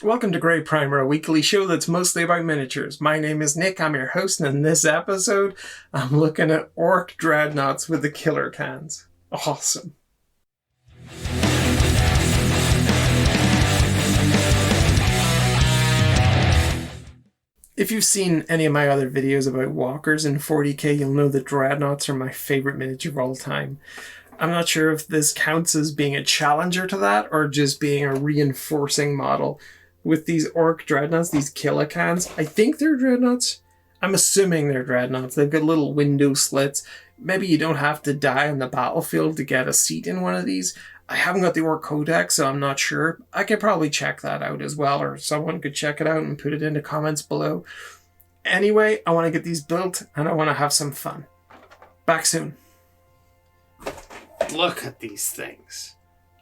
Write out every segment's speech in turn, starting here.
Welcome to Grey Primer, a weekly show that's mostly about miniatures. My name is Nick, I'm your host, and in this episode, I'm looking at Ork Dreadnoughts with the Killa Kans. Awesome. If you've seen any of my other videos about walkers in 40K, you'll know that Dreadnoughts are my favorite miniature of all time. I'm not sure if this counts as being a challenger to that, or just being a reinforcing model. With these Ork Dreadnoughts, these Killa Kans, I think they're Dreadnoughts. I'm assuming they're Dreadnoughts. They've got little window slits. Maybe you don't have to die on the battlefield to get a seat in one of these. I haven't got the Ork Codex, so I'm not sure. I could probably check that out as well, or someone could check it out and put it in the comments below. Anyway, I want to get these built, and I want to have some fun. Back soon. Look at these things.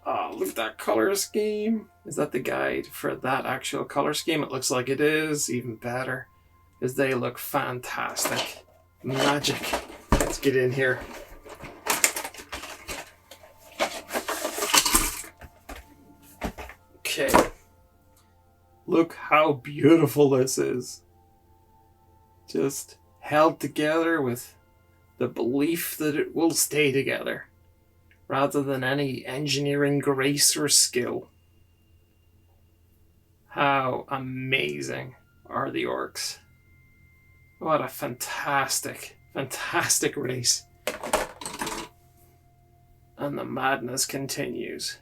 Oh, look at that color scheme. Is that the guide for that actual color scheme? It looks like it is. Even better. Because they look fantastic. Magic. Let's get in here. Okay. Look how beautiful this is. Just held together with the belief that it will stay together, rather than any engineering grace or skill. How amazing are the Orks? What a fantastic, fantastic race. And the madness continues.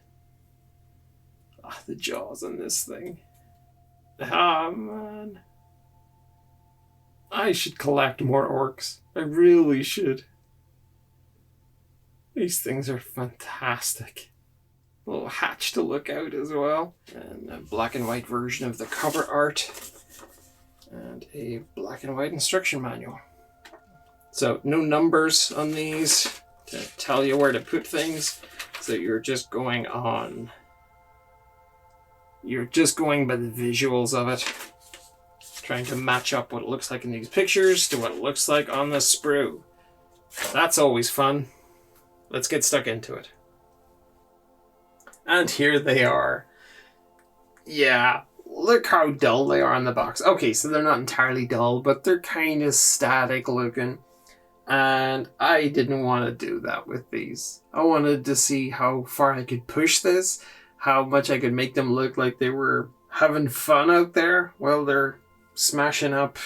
Ah, the jaws on this thing. Ah, man. I should collect more Orks. I really should. These things are fantastic. A little hatch to look out as well. And a black and white version of the cover art. And a black and white instruction manual. So no numbers on these to tell you where to put things. So you're just going on. You're just going by the visuals of it. Trying to match up what it looks like in these pictures to what it looks like on the sprue. That's always fun. Let's get stuck into it. And here they are. Yeah, look how dull they are on the box. Okay, so they're not entirely dull, but they're kind of static looking. And I didn't want to do that with these. I wanted to see how far I could push this, how much I could make them look like they were having fun out there while they're smashing up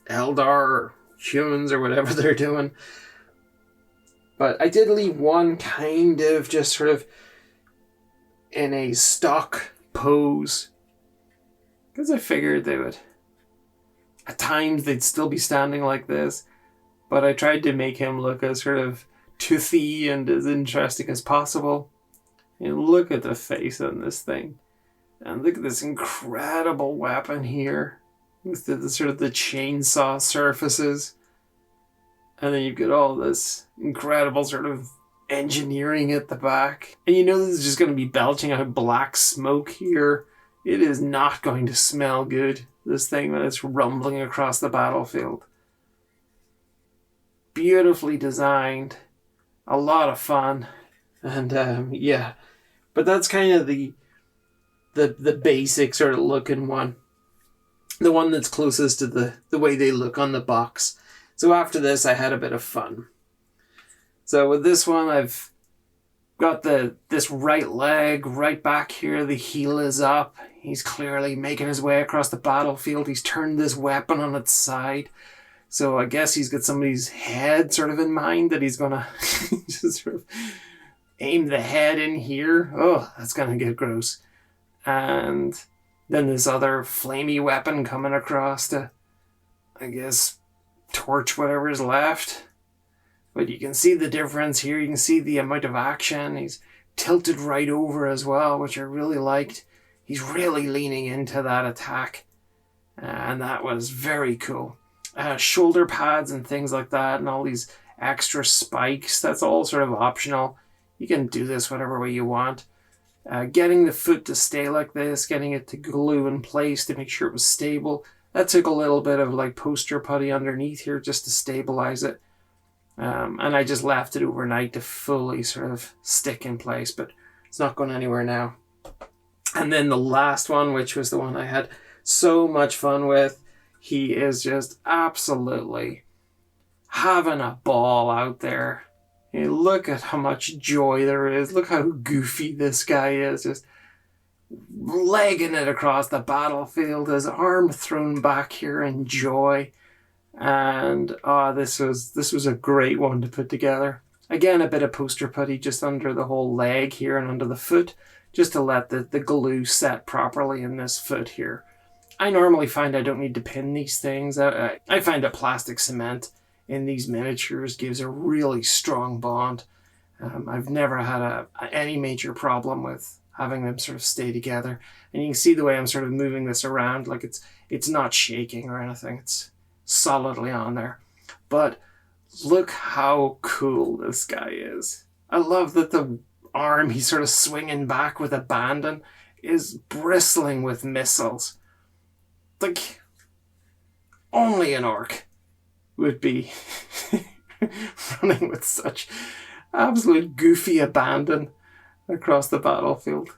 Eldar or humans or whatever they're doing. But I did leave one kind of just sort of in a stock pose. Because I figured they would. At times they'd still be standing like this. But I tried to make him look as sort of toothy and as interesting as possible. And look at the face on this thing. And look at this incredible weapon here. With the sort of the chainsaw surfaces. And then you've got all this incredible sort of engineering at the back. And you know this is just going to be belching out black smoke here. It is not going to smell good, this thing, when it's rumbling across the battlefield. Beautifully designed. A lot of fun. And yeah. But that's kind of the basic sort of looking one. The one that's closest to the way they look on the box. So after this, I had a bit of fun. So with this one, I've got this right leg right back here. The heel is up. He's clearly making his way across the battlefield. He's turned this weapon on its side. So I guess he's got somebody's head sort of in mind that he's going to just sort of aim the head in here. Oh, that's going to get gross. And then this other flamey weapon coming across to, I guess, torch whatever's left. But you can see the difference here. You can see the amount of action. He's tilted right over as well, which I really liked. He's really leaning into that attack. And that was very cool. Shoulder pads and things like that, and all these extra spikes. That's all sort of optional. You can do this whatever way you want. Getting the foot to stay like this, getting it to glue in place to make sure it was stable. That took a little bit of like poster putty underneath here just to stabilize it. And I just left it overnight to fully sort of stick in place, but it's not going anywhere now. And then the last one, which was the one I had so much fun with, he is just absolutely having a ball out there. You know, look at how much joy there is. Look how goofy this guy is. Just legging it across the battlefield, his arm thrown back here in joy. And this was a great one to put together. Again, a bit of poster putty just under the whole leg here and under the foot, just to let the glue set properly in this foot here. I normally find I don't need to pin these things. I find that plastic cement in these miniatures gives a really strong bond. I've never had any major problem with having them sort of stay together. And you can see the way I'm sort of moving this around, like it's not shaking or anything. It's solidly on there. But look how cool this guy is. I love that the arm he's sort of swinging back with abandon is bristling with missiles. Like, only an orc would be running with such absolute goofy abandon across the battlefield.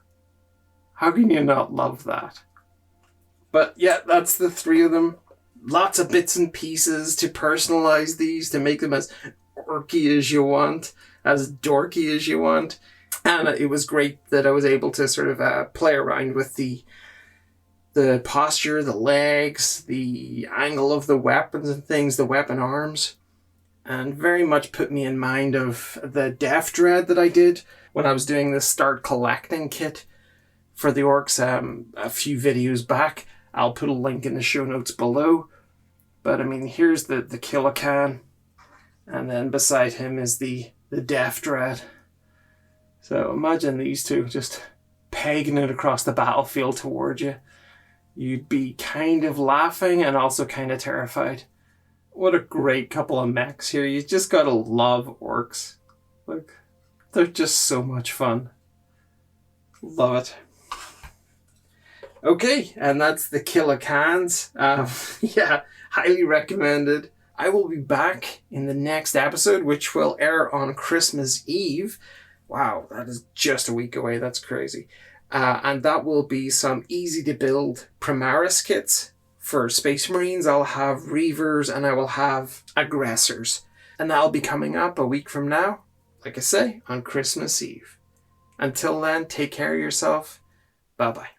How can you not love that? But yeah, that's the three of them. Lots of bits and pieces to personalize these, to make them as orky as you want, as dorky as you want. And it was great that I was able to sort of play around with the posture, the legs, the angle of the weapons and things, the weapon arms, and very much put me in mind of the Death Dread that I did when I was doing the Start Collecting kit for the Orks a few videos back. I'll put a link in the show notes below. But I mean, here's the Killa Kan, and then beside him is the Death Dread. So imagine these two just pegging it across the battlefield toward you. You'd be kind of laughing and also kind of terrified. What a great couple of mechs here. You just gotta love Orks. Look, they're just so much fun. Love it. Okay, and that's the Killa Kans. Yeah, highly recommended. I will be back in the next episode, which will air on Christmas Eve. Wow, that is just a week away. That's crazy. And that will be some easy-to-build Primaris kits. For Space Marines, I'll have Reavers and I will have Aggressors. And that'll be coming up a week from now, like I say, on Christmas Eve. Until then, take care of yourself. Bye-bye.